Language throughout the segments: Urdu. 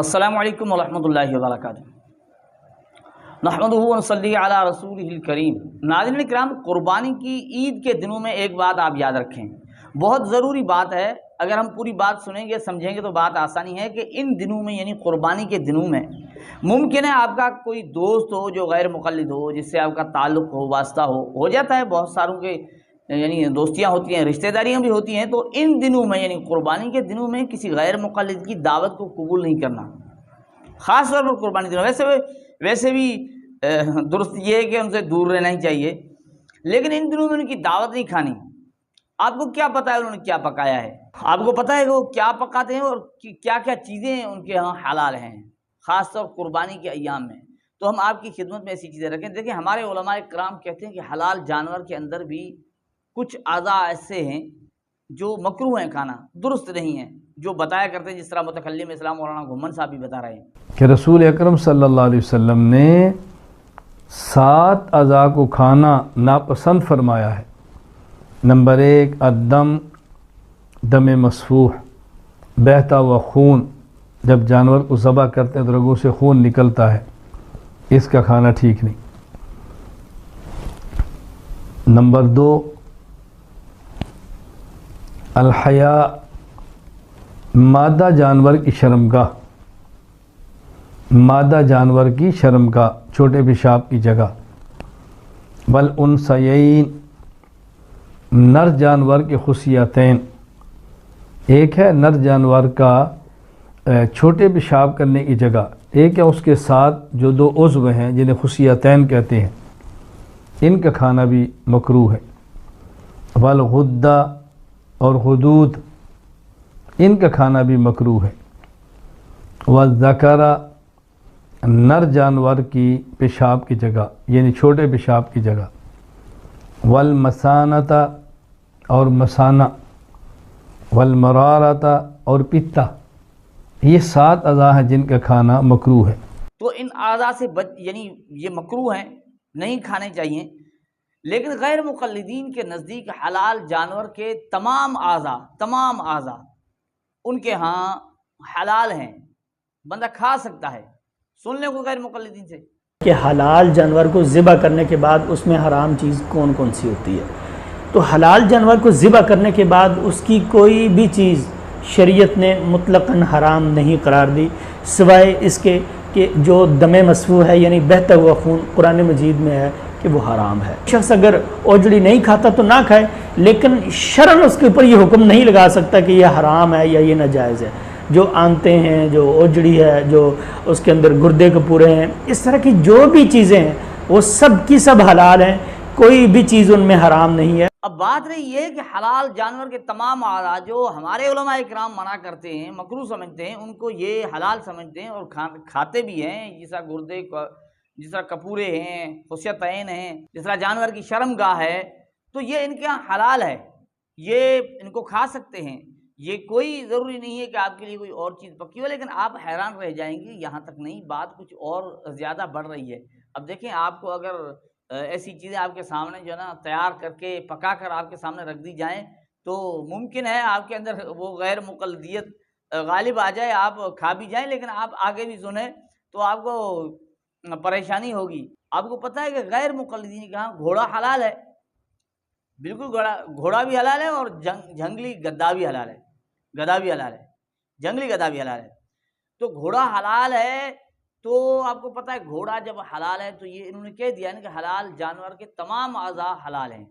السلام علیکم ورحمۃ اللہ وبرکاتہ۔ نحمدہ ونصلی علی رسولہ الکریم۔ ناظرین اکرام، قربانی کی عید کے دنوں میں ایک بات آپ یاد رکھیں، بہت ضروری بات ہے۔ اگر ہم پوری بات سنیں گے سمجھیں گے تو بات آسانی ہے کہ ان دنوں میں یعنی قربانی کے دنوں میں ممکن ہے آپ کا کوئی دوست ہو جو غیر مقلد ہو، جس سے آپ کا تعلق ہو، واسطہ ہو جاتا ہے، بہت ساروں کے یعنی دوستیاں ہوتی ہیں، رشتہ داریاں بھی ہوتی ہیں۔ تو ان دنوں میں یعنی قربانی کے دنوں میں کسی غیر مقلد کی دعوت کو قبول نہیں کرنا، خاص طور پر قربانی دنوں۔ ویسے بھی درست یہ ہے کہ ان سے دور رہنا ہی چاہیے، لیکن ان دنوں میں ان کی دعوت نہیں کھانی۔ آپ کو کیا پتہ ہے انہوں نے کیا پکایا ہے؟ آپ کو پتہ ہے کہ وہ کیا پکاتے ہیں اور کیا کیا چیزیں ان کے ہاں حلال ہیں، خاص طور قربانی کے ایام میں۔ تو ہم آپ کی خدمت میں ایسی چیزیں رکھیں۔ دیکھیں، ہمارے علماء کرام کہتے ہیں کہ حلال جانور کے اندر بھی کچھ اعضاء ایسے ہیں جو مکروہ ہیں، کھانا درست نہیں ہے، جو بتایا کرتے ہیں، جس طرح متکلم اسلام مولانا گھمن صاحب بھی بتا رہے ہیں کہ رسول اکرم صلی اللہ علیہ وسلم نے 7 اعضاء کو کھانا ناپسند فرمایا ہے۔ نمبر 1، الدم، دم مسفوح، بہتا ہوا خون۔ جب جانور کو ذبح کرتے ہیں تو رگوں سے خون نکلتا ہے، اس کا کھانا ٹھیک نہیں۔ نمبر 2، الحیا، مادہ جانور کی شرمگاہ، مادہ جانور کی شرمگاہ، چھوٹے پیشاب کی جگہ۔ والانثیین، نر جانور کے خصیتین۔ ایک ہے نر جانور کا چھوٹے پیشاب کرنے کی جگہ، ایک ہے اس کے ساتھ جو 2 عضو ہیں جنہیں خصیتین کہتے ہیں، ان کا کھانا بھی مکروہ ہے۔ والغدہ اور غدود، ان کا کھانا بھی مکروہ ہے۔ والذکر، نر جانور کی پیشاب کی جگہ یعنی چھوٹے پیشاب کی جگہ۔ والمثانۃ، اور مثانہ۔ والمرارۃ، اور پتا۔ یہ 7 اعضاء ہیں جن کا کھانا مکروہ ہے۔ تو ان اعضاء سے یعنی یہ مکروہ ہیں، نہیں کھانے چاہیے۔ لیکن غیر مقلدین کے نزدیک حلال جانور کے تمام اعضاء ان کے ہاں حلال ہیں، بندہ کھا سکتا ہے۔ سن لیں کو غیر مقلدین سے کہ حلال جانور کو ذبح کرنے کے بعد اس میں حرام چیز کون کون سی ہوتی ہے۔ تو حلال جانور کو ذبح کرنے کے بعد اس کی کوئی بھی چیز شریعت نے مطلقاً حرام نہیں قرار دی، سوائے اس کے کہ جو دم مسفوح ہے یعنی بہتا ہوا خون، قرآن مجید میں ہے کہ وہ حرام ہے۔ شخص اگر اوجڑی نہیں کھاتا تو نہ کھائے، لیکن شرعاً اس کے اوپر یہ حکم نہیں لگا سکتا کہ یہ حرام ہے یا یہ ناجائز ہے۔ جو آنتے ہیں، جو اوجڑی ہے، جو اس کے اندر گردے کپورے ہیں، اس طرح کی جو بھی چیزیں ہیں وہ سب کی سب حلال ہیں، کوئی بھی چیز ان میں حرام نہیں ہے۔ اب بات رہی یہ کہ حلال جانور کے تمام اعضاء جو ہمارے علماء کرام منع کرتے ہیں، مکروہ سمجھتے ہیں، ان کو یہ حلال سمجھتے ہیں اور کھاتے بھی ہیں، جس طرح گردے، جس طرح کپورے ہیں، خصیتین ہیں، جس طرح جانور کی شرمگاہ ہے، تو یہ ان کے یہاں حلال ہے، یہ ان کو کھا سکتے ہیں۔ یہ کوئی ضروری نہیں ہے کہ آپ کے لیے کوئی اور چیز پکی ہو، لیکن آپ حیران رہ جائیں گے، یہاں تک نہیں، بات کچھ اور زیادہ بڑھ رہی ہے۔ اب دیکھیں، آپ کو اگر ایسی چیزیں آپ کے سامنے جو ہے نا تیار کر کے پکا کر آپ کے سامنے رکھ دی جائیں تو ممکن ہے آپ کے اندر وہ غیر مقلدیت غالب آ جائے، آپ کھا بھی جائیں، لیکن آپ آگے بھی سنیں تو آپ کو پریشانی ہوگی۔ آپ کو پتہ ہے کہ غیر مقلدین کے ہاں گھوڑا حلال ہے، بالکل گھوڑا بھی حلال ہے، اور جنگلی گدا بھی حلال ہے، جنگلی گدا بھی حلال ہے۔ تو گھوڑا حلال ہے، تو آپ کو پتہ ہے گھوڑا جب حلال ہے تو یہ انہوں نے کہہ دیا کہ حلال جانور کے تمام اعضاء حلال ہیں،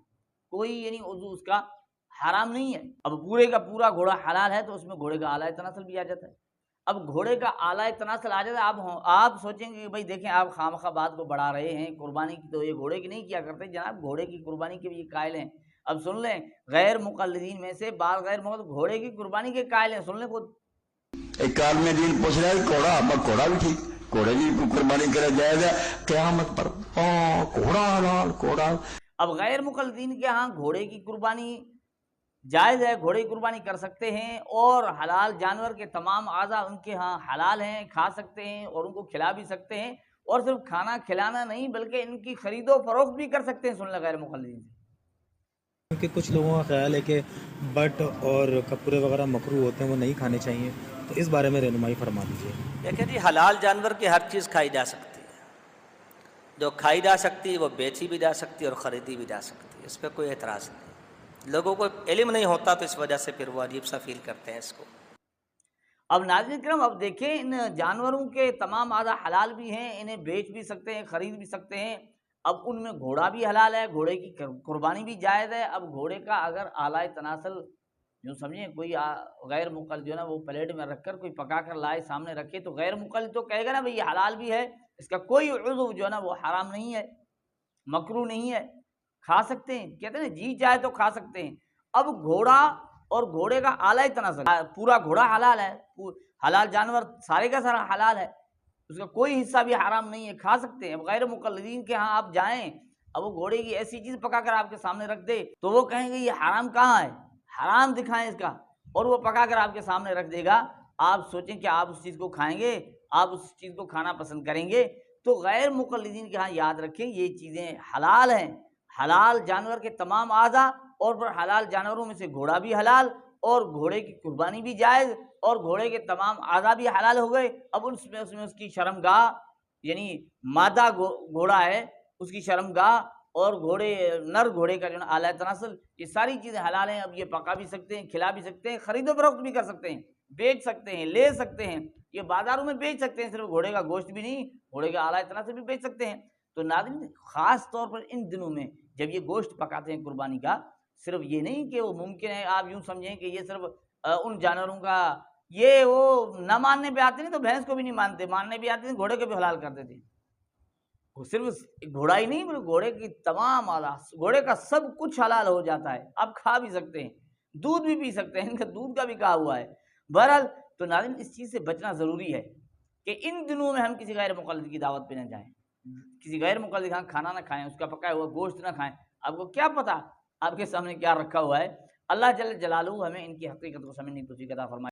کوئی یعنی عضو اس کا حرام نہیں ہے۔ اب پورے کا پورا گھوڑا حلال ہے تو اس میں گھوڑے کا اعلیٰ تناسل بھی آ جاتا ہے۔ اب گھوڑے کا اعلیٰ تناسل آ جاتا ہے، آپ سوچیں گے کہ بھائی دیکھیں آپ خواہ بات کو بڑھا رہے ہیں، قربانی کی تو یہ گھوڑے کی نہیں کیا کرتے، جناب گھوڑے کی قربانی کے بھی یہ قائل ہیں۔ اب سن لیں، غیر مقلدین میں سے بعض غیر مقلد گھوڑے کی قربانی کے قائل ہیں، سن لیں خود۔ ایک عالم دین پوچھ رہا ہے گھوڑا بھی ٹھیک، گھوڑے کی قربانی کرے جائز ہے قیامت پر، گھوڑا حلال گھوڑا۔ اب غیر مقلدین کے ہاں گھوڑے کی قربانی جائز ہے، گھوڑے کی قربانی کر سکتے ہیں، اور حلال جانور کے تمام اعضاء ان کے ہاں حلال ہیں، کھا سکتے ہیں اور ان کو کھلا بھی سکتے ہیں، اور صرف کھانا کھلانا نہیں بلکہ ان کی خرید و فروخت بھی کر سکتے ہیں، سن لیں غیر مقلدین سے۔ کہ کچھ لوگوں کا خیال ہے کہ بٹ اور کپورے وغیرہ مکروہ ہوتے ہیں، وہ نہیں کھانے چاہیے، تو اس بارے میں رہنمائی فرما دیجیے۔ دیکھیں جی، حلال جانور کی ہر چیز کھائی جا سکتی ہے، جو کھائی جا سکتی ہے وہ بیچی بھی جا سکتی ہے اور خریدی بھی جا سکتی ہے، اس پہ کوئی اعتراض نہیں۔ لوگوں کو علم نہیں ہوتا تو اس وجہ سے پھر وہ عجیب سا فیل کرتے ہیں اس کو۔ اب ناظرین کرام، اب دیکھیں ان جانوروں کے تمام اعضاء حلال بھی ہیں، انہیں بیچ بھی سکتے ہیں، خرید بھی سکتے ہیں۔ اب ان میں گھوڑا بھی حلال ہے، گھوڑے کی قربانی بھی جائز ہے۔ اب گھوڑے کا اگر اعلیٰ تناسل جو سمجھیں کوئی غیر مقلد جو ہے نا وہ پلیٹ میں رکھ کر کوئی پکا کر لائے سامنے رکھے تو غیر مقلد تو کہے گا نا بھئی یہ حلال بھی ہے، اس کا کوئی عضو جو ہے نا وہ حرام نہیں ہے، مکروہ نہیں ہے، کھا سکتے ہیں۔ کہتے ہیں جی چاہے تو کھا سکتے ہیں۔ اب گھوڑا اور گھوڑے کا اعلیٰ تناسل، پورا گھوڑا حلال ہے، حلال جانور سارے کا سارا حلال ہے، اس کا کوئی حصہ بھی حرام نہیں ہے، کھا سکتے ہیں۔ اب غیر مقلدین کے ہاں آپ جائیں، اب وہ گھوڑے کی ایسی چیز پکا کر آپ کے سامنے رکھ دے تو وہ کہیں گے یہ حرام کہاں ہے، حرام دکھائیں اس کا، اور وہ پکا کر آپ کے سامنے رکھ دے گا۔ آپ سوچیں کہ آپ اس چیز کو کھائیں گے، آپ اس چیز کو کھانا پسند کریں گے؟ تو غیر مقلدین کے ہاں یاد رکھیں یہ چیزیں حلال ہیں، حلال جانور کے تمام اعضاء، اور پھر حلال جانوروں میں سے گھوڑا بھی حلال، اور گھوڑے کی قربانی بھی جائز، اور گھوڑے کے تمام اعضاء بھی حلال ہو گئے۔ اب اس میں اس کی شرمگاہ، یعنی مادہ گھوڑا ہے اس کی شرمگاہ، اور نر گھوڑے کا جو ہے اعلیٰ تناسل، یہ ساری چیزیں حلال ہیں۔ اب یہ پکا بھی سکتے ہیں، کھلا بھی سکتے ہیں، خرید و فروخت بھی کر سکتے ہیں، بیچ سکتے ہیں، لے سکتے ہیں، یہ بازاروں میں بیچ سکتے ہیں، صرف گھوڑے کا گوشت بھی نہیں، گھوڑے کا اعلیٰ تناسل بھی بیچ سکتے ہیں۔ تو ناظرین خاص طور پر ان دنوں میں جب یہ گوشت پکاتے ہیں قربانی کا، صرف یہ نہیں کہ وہ ممکن ہے آپ یوں سمجھیں کہ یہ صرف ان جانوروں کا، یہ وہ نہ ماننے پہ آتے نہیں تو بھینس کو بھی نہیں مانتے، ماننے پہ آتے ہیں گھوڑے کو بھی حلال کر دیتے ہیں۔ وہ صرف گھوڑا ہی نہیں بلکہ گھوڑے کی تمام اعضاء، گھوڑے کا سب کچھ حلال ہو جاتا ہے، آپ کھا بھی سکتے ہیں، دودھ بھی پی سکتے ہیں، ان کا دودھ کا بھی کہا ہوا ہے۔ بہرحال تو ناظرین اس چیز سے بچنا ضروری ہے کہ ان دنوں میں ہم کسی غیر مقلد کی دعوت پہ نہ جائیں، کسی غیر مقلد کا کھانا نہ کھائیں، اس کا پکایا ہوا گوشت نہ کھائیں۔ آپ کو کیا پتہ آپ کے سامنے کیا رکھا ہوا ہے۔ اللہ جل جلالہ ہمیں ان کی حقیقت کو سمجھنے کی توفیق عطا فرمائے۔